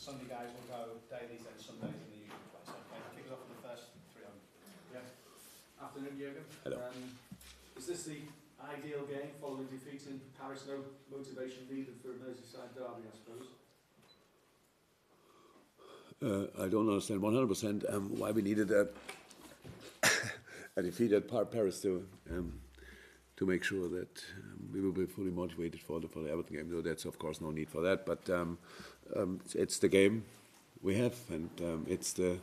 Sunday guys will go dailies and Sundays in the usual place. Okay, kick us off with the first 300. Yeah. Afternoon, Jurgen. Hello. Is this the ideal game following defeating Paris? No motivation needed for a Merseyside derby, I suppose. I don't understand 100% why we needed a defeat at Paris to make sure that we will be fully motivated for the Everton game. Though that's of course no need for that. But it's the game we have, and it's the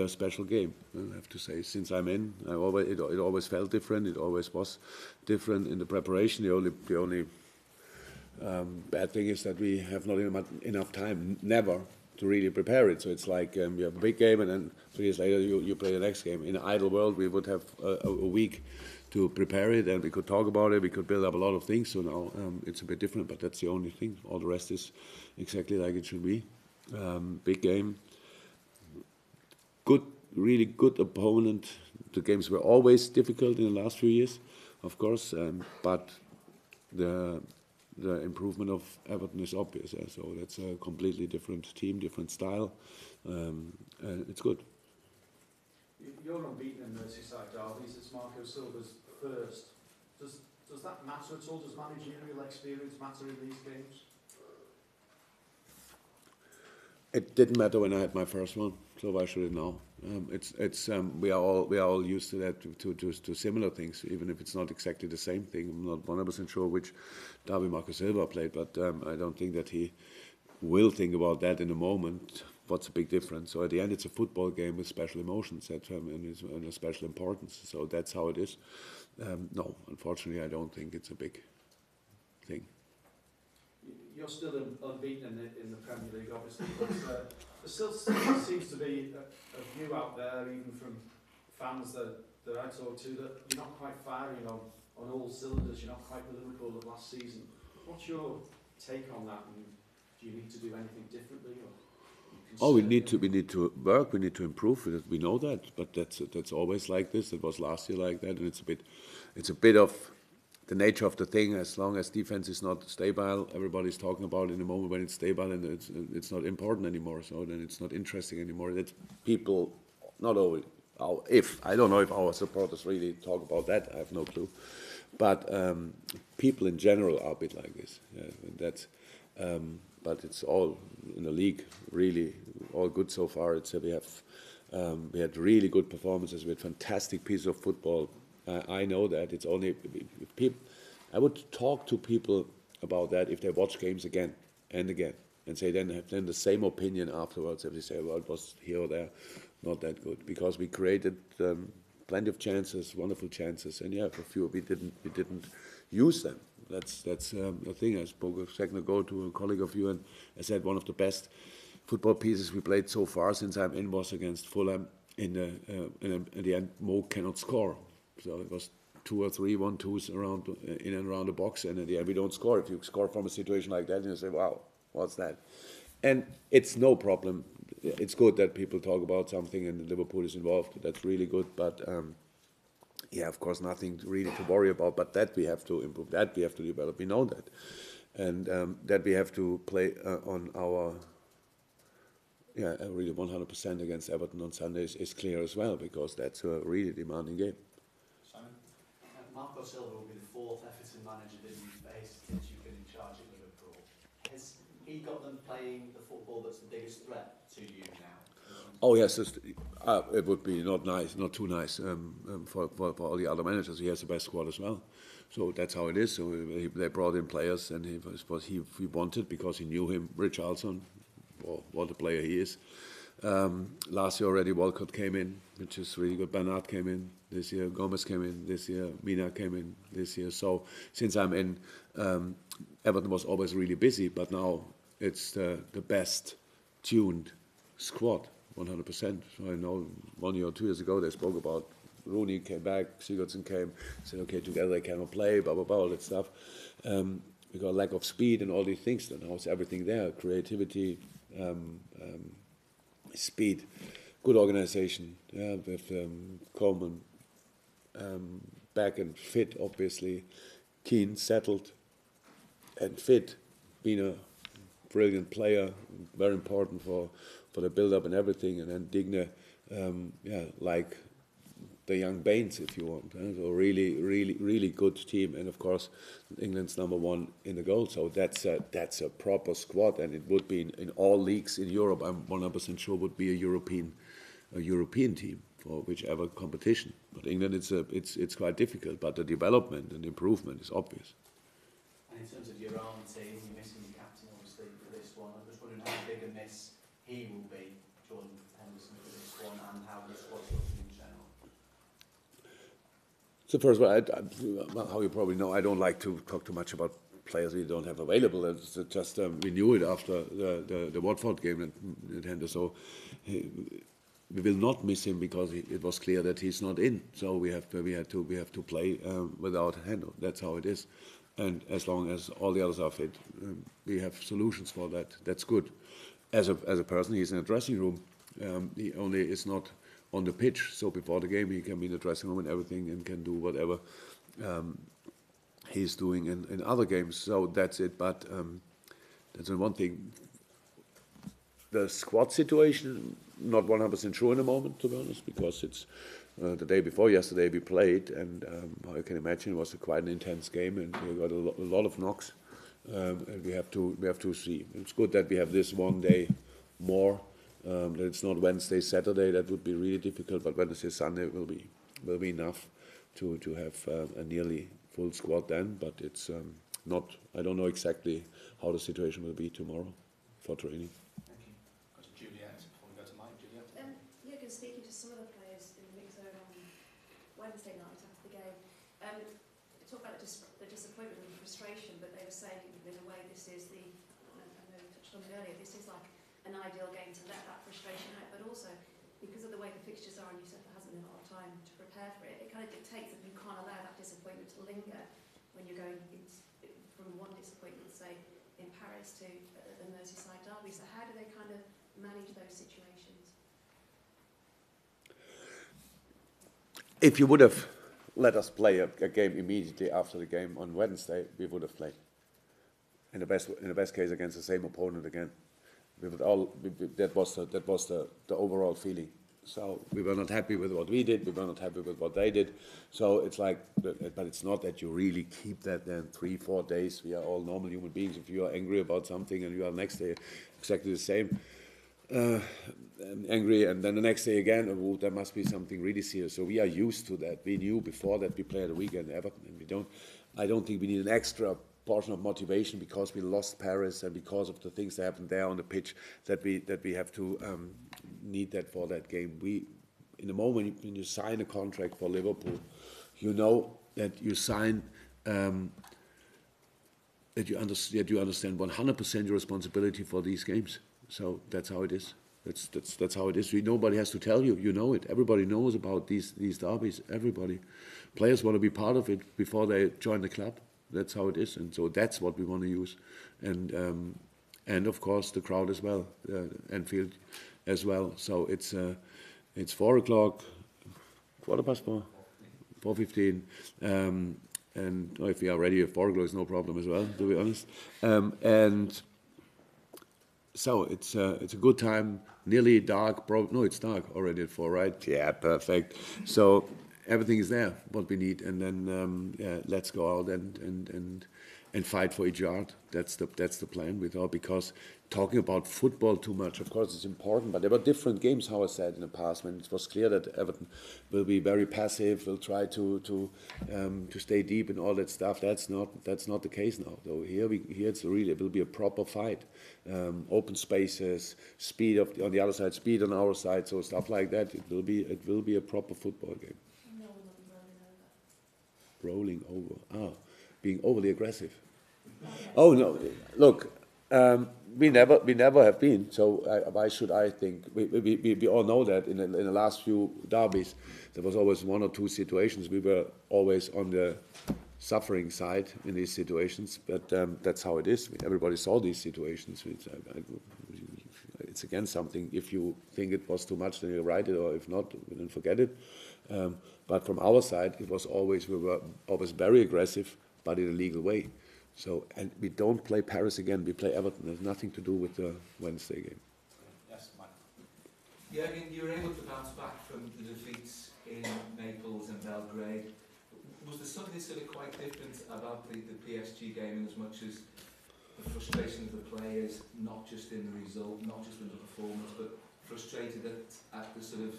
special game. I have to say, since I'm in, it always felt different. It always was different in the preparation. The only bad thing is that we have not enough time, never, to really prepare it. So it's like you have a big game, and then 3 years later you play the next game. In an ideal world, we would have a week to prepare it, and we could talk about it. We could build up a lot of things. So now it's a bit different, but that's the only thing. All the rest is exactly like it should be. Big game. Good, really good opponent. The games were always difficult in the last few years, of course, but the improvement of Everton is obvious. So that's a completely different team, different style. It's good. You're unbeaten in Merseyside derbies. It's Marco Silva's first. Does that matter at all? Does managerial experience matter in these games? It didn't matter when I had my first one, so why should it now? We are all used to that, to similar things, even if it's not exactly the same thing. I'm not 100% sure which derby Marco Silva played, but I don't think that he will think about that in a moment. What's the big difference? So at the end, it's a football game with special emotions and a special importance. So that's how it is. No, unfortunately, I don't think it's a big thing. You're still unbeaten in the Premier League, obviously, but there still seems to be a view out there, even from fans that I talk to, that you're not quite firing on all cylinders. You're not quite the Liverpool of last season. What's your take on that? And do you need to do anything differently? We need to work. We need to improve. We know that, but that's always like this. It was last year like that, and it's a bit of the nature of the thing. As long as defense is not stable, everybody's talking about it in a moment when it's stable, and it's not important anymore. So then it's not interesting anymore. That people, not always. I don't know if our supporters really talk about that. I have no clue. But people in general are a bit like this. Yeah, but it's all in the league, really all good so far. We had really good performances. We had fantastic pieces of football. I know that. It's only people. I would talk to people about that if they watch games again and again, and say then the same opinion afterwards. If they say, well, it was here or there, not that good, because we created plenty of chances, wonderful chances, and yeah, for a few we didn't use them. That's the thing. I spoke a second ago to a colleague of you, and I said one of the best football pieces we played so far since I'm in was against Fulham. In the end, Mo cannot score. So it was 2 or 3 1-2s in and around the box, and in the end we don't score. If you score from a situation like that, you say, "Wow, what's that?" And it's no problem. It's good that people talk about something and Liverpool is involved. That's really good. But yeah, of course, nothing really to worry about. But that we have to improve. That we have to develop. We know that, and that we have to play on our. Yeah, really 100% against Everton on Sundays is clear as well, because that's a really demanding game. Marco Silva will be the 4th Everton manager that you've faced since you've been in charge at Liverpool. Has he got them playing the football that's the biggest threat to you now? Oh yes, it would be not too nice for all the other managers. He has the best squad as well, so that's how it is. So they brought in players, and he wanted, because he knew him, Richarlison, what a player he is. Last year already Walcott came in, which is really good. Bernard came in this year. Gomez came in this year. Mina came in this year. So since I'm in, Everton was always really busy, but now it's the best tuned squad, 100%. So I know 1 year or 2 years ago they spoke about Rooney came back, Sigurdsson came, said okay, together they cannot play, blah blah blah, all that stuff. We got lack of speed and all these things. Now it's everything there: creativity, speed, good organization. Yeah, with Coleman back and fit, obviously. Keane settled and fit. Been brilliant player, very important for the build-up and everything. And then Digne, like the young Baines, if you want. So really good team. And of course, England's #1 in the goal. So that's a proper squad, and it would be in all leagues in Europe. I'm 100% sure would be a European team for whichever competition. But England, it's quite difficult. But the development and improvement is obvious. And in terms of your own team, you're missing your captain obviously for this one. I'm just wondering how big a miss he will be, Jordan Henderson, for this one, and how the squad's looking in general. So first of all, how you probably know, I don't like to talk too much about players we don't have available. It's just we knew it after the Watford game at Henderson. So we will not miss him because it was clear that he's not in. So we have to play without Hendo. That's how it is. And as long as all the others are fit, we have solutions for that. That's good. As a person, he's in a dressing room. He only is not on the pitch. So before the game, he can be in the dressing room and everything, and can do whatever he's doing in other games. So that's it. But that's one thing. The squad situation, not 100% sure in the moment, to be honest, because it's the day before yesterday we played, and I can imagine it was quite an intense game, and we got a lot of knocks, and we have to see. It's good that we have this one day more. That it's not Wednesday, Saturday. That would be really difficult, but Wednesday, Sunday will be enough to have a nearly full squad then. But it's not. I don't know exactly how the situation will be tomorrow for training. Juliet, before we go to Mike. Juliet. Jurgen, speaking to some of the players in the mix zone on Wednesday night after the game, talk about the disappointment and the frustration, but they were saying in a way this is I know you touched on it earlier, this is like an ideal game to let that frustration out, but also because of the way the fixtures are, and you said there hasn't been a lot of time to prepare for it, it kind of dictates that you can't allow that disappointment to linger when you're going from one disappointment, say, in Paris to the Merseyside derby. So how do they kind of manage those situations? If you would have let us play a game immediately after the game on Wednesday, we would have played. In the best case, against the same opponent again. We would that was the overall feeling. So we were not happy with what we did. We were not happy with what they did. So it's like, but it's not that you really keep that then 3-4 days. We are all normal human beings. If you are angry about something and you are next day exactly the same, angry, and then the next day again, oh, there must be something really serious. So we are used to that. We knew before that we play at the weekend Everton, and I don't think we need an extra portion of motivation because we lost Paris and because of the things that happened there on the pitch that we have to need that for that game. In the moment when you sign a contract for Liverpool, you know that you sign that you understand 100% your responsibility for these games. So that's how it is. That's how it is. Nobody has to tell you. You know it. Everybody knows about these derbies. Everybody, players want to be part of it before they join the club. That's how it is, and so that's what we want to use, and of course the crowd as well, Anfield as well. So it's 4 o'clock, 4:15, 4:15, and if we are ready at 4 o'clock, it's no problem as well, to be honest. And so it's a good time. Nearly dark. No, it's dark already at 4, right? Yeah, perfect. So everything is there, what we need, and then let's go out and fight for each yard. That's the plan with all. Because talking about football too much, of course, it's important, but there were different games, how I said in the past, when it was clear that Everton will be very passive, will try to stay deep and all that stuff. That's not the case now. Though here it will be a proper fight, open spaces, speed on the other side, speed on our side, so stuff like that. It will be a proper football game. Rolling over. Being overly aggressive. Oh no! Look, we never have been. So why should I think? We all know that in the last few derbies, there was always 1 or 2 situations. We were always on the suffering side in these situations. But that's how it is. Everybody saw these situations. It's again something. If you think it was too much, then you write it, or if not, then forget it. But from our side, we were always very aggressive, but in a legal way. So, and we don't play Paris again, we play Everton. There's nothing to do with the Wednesday game. Yes, Mike. Yeah, I mean, you were able to bounce back from the defeats in Naples and Belgrade. Was there something sort of quite different about the PSG game, in as much as the frustration of the players, not just in the result, not just in the performance, but frustrated at the sort of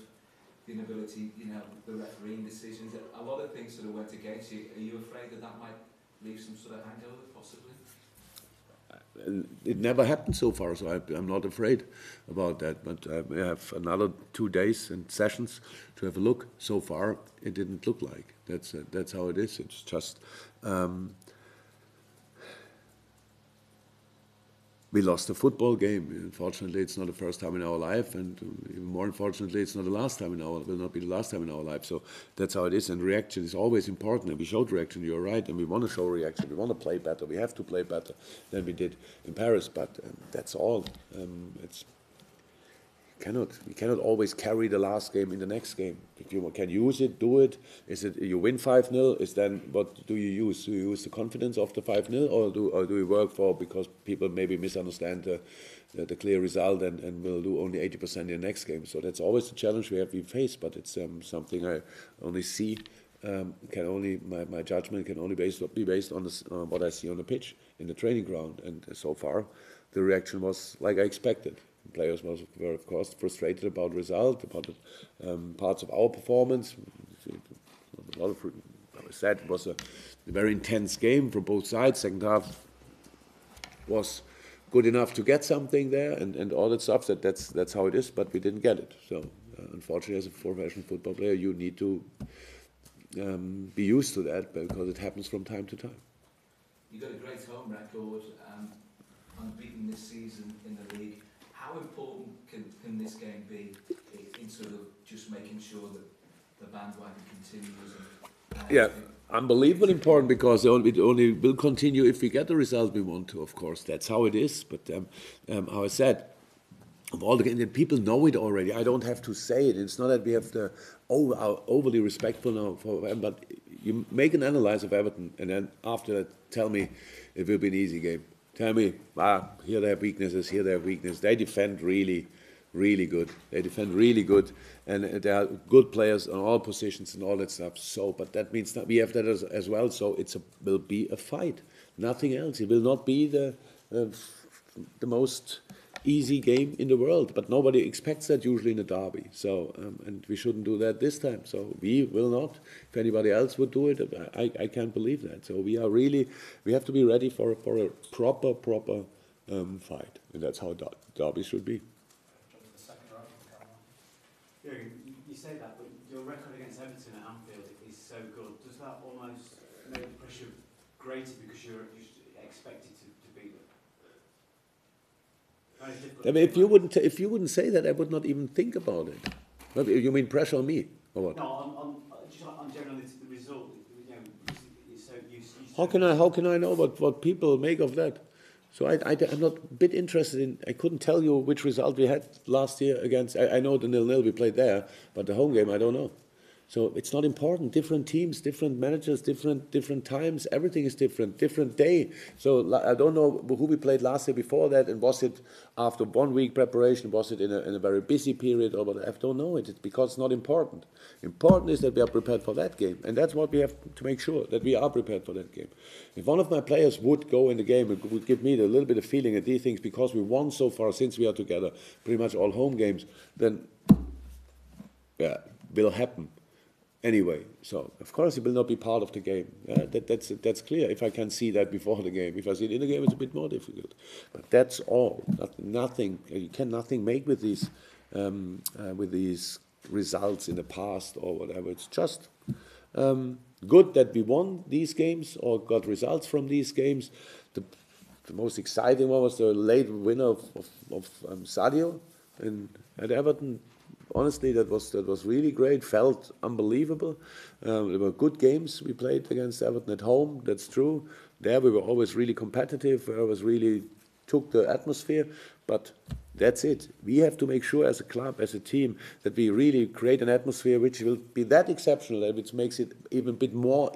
the inability, you know, the refereeing decisions? A lot of things sort of went against you. Are you afraid that that might leave some sort of hangover, possibly? And it never happened so far, so I'm not afraid about that. But we have another 2 days and sessions to have a look. So far, it didn't look like. That's how it is. It's just we lost a football game. Unfortunately, it's not the first time in our life, and even more unfortunately, it's not the last time will not be the last time in our life. So that's how it is. And reaction is always important. And we showed reaction. You're right, and we want to show reaction. We want to play better. We have to play better than we did in Paris. But that's all. We cannot always carry the last game in the next game. If you can use it, do it. Is it you win 5-0? Is then what do you use? Do you use the confidence of the 5-0, or do you work for, because people maybe misunderstand the clear result and will do only 80% in the next game? So that's always the challenge we face. But it's something I only see. My judgment can only be based on what I see on the pitch in the training ground. And so far, the reaction was like I expected. Players were, of course, frustrated about the result, about the parts of our performance. A lot of, I said, it was a very intense game from both sides. Second half was good enough to get something there, and all that stuff. That's how it is, but we didn't get it. So, unfortunately, as a professional football player, you need to be used to that, because it happens from time to time. You've got a great home record, unbeaten this season in the league. How important can this game be in sort of just making sure that the bandwagon continues? Yeah, unbelievably important, because it only will continue if we get the result we want to, of course. That's how it is. But how I said, of all the games, people know it already. I don't have to say it. It's not that we have to are overly respectful now for them, but you make an analysis of Everton, and then after that, tell me it will be an easy game. Tell me, here they have weaknesses, here they have weaknesses. They defend really, really good. They defend really good, and they are good players on all positions and all that stuff. So, but that means that we have that as well. So will be a fight, nothing else. It will not be the most easy game in the world, but nobody expects that usually in a derby. So, and we shouldn't do that this time. So we will not. If anybody else would do it, I can't believe that. So we have to be ready for a proper fight, and that's how derby should be. Jurgen, you say that, but your record against Everton at Anfield is so good. Does that almost make the pressure greater because you're expected to beat them? I mean, if you wouldn't say that, I would not even think about it. But you mean pressure on me, or what? No, just on generally the result. You know, so you How can I know what people make of that? So I'm not a bit interested in. I couldn't tell you which result we had last year against. I know the 0-0 we played there, but the home game I don't know. So it's not important. Different teams, different managers, different times. Everything is different day. So I don't know who we played last year before that, and was it after 1 week preparation? Was it in a very busy period, or what? I don't know it. It's because it's not important. Important is that we are prepared for that game, and that's what we have to make sure, that we are prepared for that game. If one of my players would go in the game, it would give me a little bit of feeling that these things, because we won so far since we are together, pretty much all home games, then yeah, will happen. Anyway, so of course it will not be part of the game. Yeah, that's clear. If I can see that before the game, if I see it in the game, it's a bit more difficult. But that's all. Nothing. You can nothing make with these results in the past or whatever. It's just good that we won these games or got results from these games. The most exciting one was the late winner of Sadio at Everton. Honestly, that was really great. Felt unbelievable. There were good games we played against Everton at home. That's true. There we were always really competitive. I was really took the atmosphere. But that's it. We have to make sure, as a club, as a team, that we really create an atmosphere which will be that exceptional, that which makes it even a bit more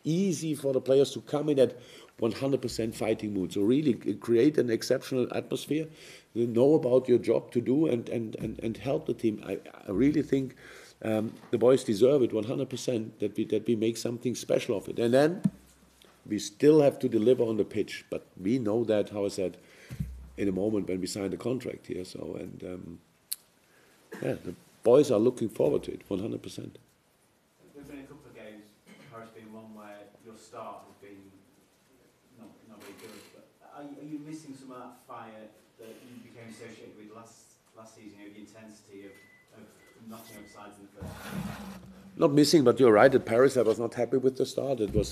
easy for the players to come in. That 100% fighting mood. So really create an exceptional atmosphere. You know about your job to do and help the team. I really think the boys deserve it 100%, that we make something special of it. And then we still have to deliver on the pitch. But we know that, how I said, in a moment when we sign the contract here. So, and yeah, the boys are looking forward to it 100%. There's been a couple of games, Paris being one where your start has been not very good. But are you missing some of that fire that you became associated with last season? The intensity of knocking out sides in the first half? Not missing, but you're right. At Paris, I was not happy with the start. It was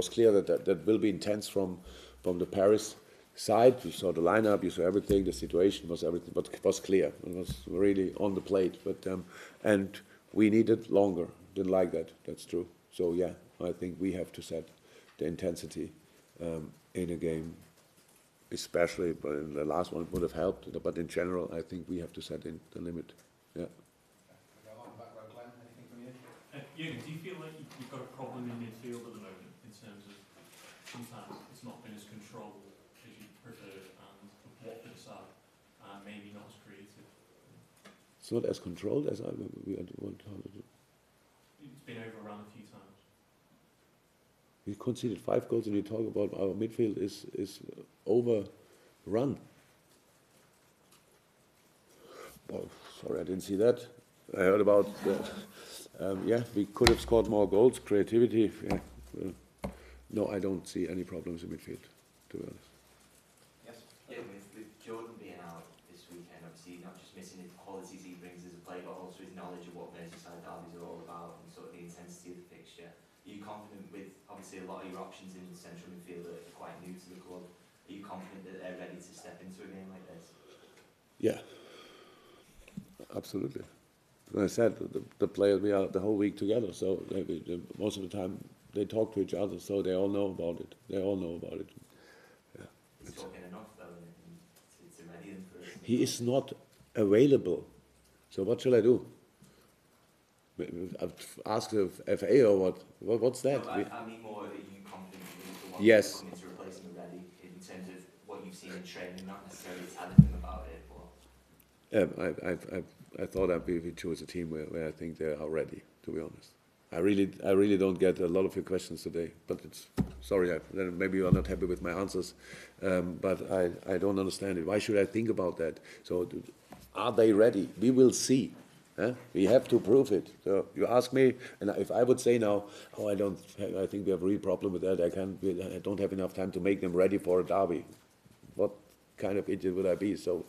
clear that will be intense from the Paris side. You saw the lineup, you saw everything. The situation was everything, but it was clear. It was really on the plate. But and we needed longer. Didn't like that. That's true. So yeah, I think we have to set the intensity in a game, especially. But in the last one, it would have helped. But in general, I think we have to set in the limit. Yeah. Jurgen, do you feel like you've got a problem in midfield at the moment in terms of sometimes it's not been as controlled as you preferred and what to decide and maybe not as creative? It's not as controlled as we want to do. It's been overrun a few times. We conceded 5 goals and you talk about our midfield is overrun. Well, sorry, I didn't see that. I heard about yeah, we could have scored more goals, creativity. Yeah. No, I don't see any problems in midfield, to be honest. Yes. Yeah, with Jordan being out this weekend, obviously not just missing the qualities he brings as a player, but also his knowledge of what Merseyside derbies are all about and sort of the intensity of the fixture. Are you confident with, obviously a lot of your options in the central midfield are quite new to the club, are you confident that they're ready to step into a game like this? Yeah, absolutely. As I said, the players, we are the whole week together, so most of the time they talk to each other, so they all know about it. They all know about it. Yeah. He's talking enough, though, to ready them for it. He is not available. So what shall I do? I've asked the FA or what? What's that? No, I mean more, are you confident with the one Yes. coming to replace him already in terms of what you've seen in training, not necessarily telling him about it, but... I thought we chose a team where I think they are ready, to be honest. I really don't get a lot of your questions today, but it's, sorry, then maybe you are not happy with my answers, but I don't understand it. Why should I think about that? So are they ready? We will see. We have to prove it. So you ask me, and if I would say now, oh, I think we have a real problem with that. I don't have enough time to make them ready for a derby. What kind of idiot would I be? So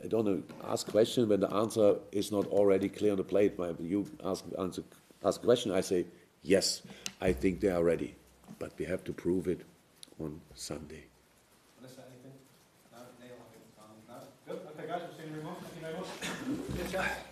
I don't know, ask question when the answer is not already clear on the plate. You ask a question, I say, yes, I think they are ready. But we have to prove it on Sunday. Unless anything? No, Neil, I think, no. Good. Okay, guys, we'll see you in a month. Thank you very much. Good chat.